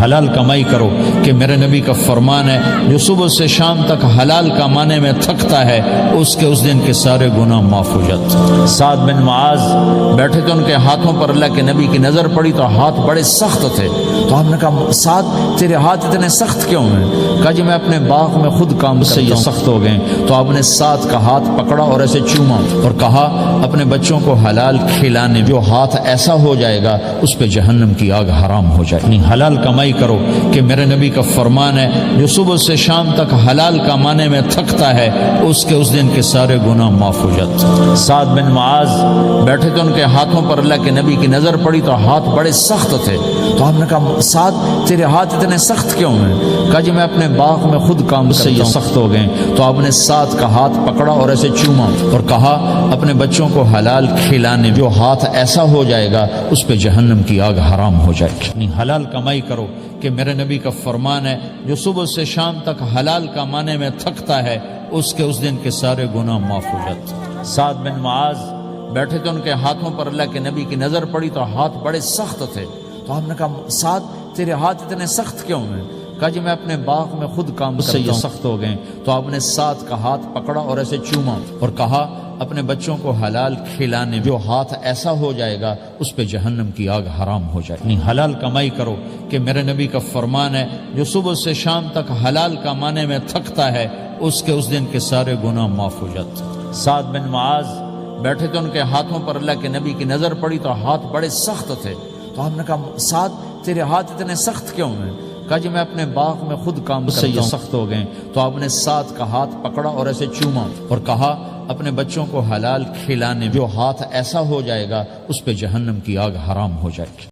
حلال کمائی کرو کہ میرے نبی کا فرمان ہے جو صبح سے شام تک حلال کمانے میں تھکتا ہے اس کے اس دن کے سارے گناہ معاف ہو جاتے۔ سعد بن معاذ بیٹھے تھے، ان کے ہاتھوں پر اللہ کے نبی کی نظر پڑی تو ہاتھ بڑے سخت تھے، تو ہم نے کہا سعد تیرے ہاتھ اتنے سخت کیوں ہیں؟ کہا جی میں اپنے باغ میں خود کام سے یہ سخت ہو گئے۔ تو آپ نے سعد کا ہاتھ پکڑا اور ایسے چوما اور کہا اپنے بچوں کو حلال کھلانے، جو ہاتھ ایسا ہو جائے گا اس پہ جہنم کی آگ حرام ہو جائے گی۔ حلال کمائی کرو کہ میرے نبی کا فرمان ہے جو صبح سے شام تک حلال کمانے میں تھکتا ہے اس کے اس دن کے سارے گناہ معاف ہو جاتے۔ سعد بن معاذ بیٹھے تھے، ان کے ہاتھوں پر اللہ کے نبی کی نظر پڑی تو ہاتھ بڑے سخت تھے، تو ہم نے کہا سعد تیرے ہاتھ اتنے سخت کیوں ہیں؟ کہا جی میں اپنے باغ میں خود کام سے یہ سخت ہو گئے۔ تو آپ نے سعد کا ہاتھ پکڑا اور ایسے چوما اور کہا اپنے بچوں کو حلال کھلانے، جو ہاتھ ایسا ہو جائے گا اس پہ جہنم کی آگ حرام ہو جائے گی۔ حلال کمائی کرو کہ میرے نبی کا فرمان ہے جو صبح سے شام تک حلال کمانے میں تھکتا ہے اس کے اس دن کے سارے گناہ معاف ہو جاتے۔ سعد بن معاذ بیٹھے تھے، ان کے ہاتھوں پر اللہ کے نبی کی نظر پڑی تو ہاتھ بڑے سخت تھے، تو ہم نے کہا سعد تیرے ہاتھ اتنے سخت کیوں ہیں؟ کہا جی میں اپنے باغ میں خود کام سے یہ سخت ہو گئے۔ تو آپ نے سعد کا ہاتھ پکڑا اور ایسے چوما اور کہا اپنے بچوں کو حلال کھلانے، جو ہاتھ ایسا ہو جائے گا اس پہ جہنم کی آگ حرام ہو جائے گی۔ حلال کمائی کرو کہ میرے نبی کا فرمان ہے جو صبح سے شام تک حلال کمانے میں تھکتا ہے اس کے اس دن کے سارے گناہ معاف ہو جاتے۔ سعد بن معاذ بیٹھے تھے، ان کے ہاتھوں پر اللہ کے نبی کی نظر پڑی تو ہاتھ بڑے سخت تھے، تو ہم نے کہا سعد تیرے ہاتھ اتنے سخت کیوں ہیں؟ کہا جی میں اپنے باغ میں خود کام سے یہ سخت ہو گئے۔ تو آپ نے سعد کا ہاتھ پکڑا اور ایسے چوما اور کہا اپنے بچوں کو حلال کھلانے، جو ہاتھ ایسا ہو جائے گا اس پہ جہنم کی آگ حرام ہو جائے گی۔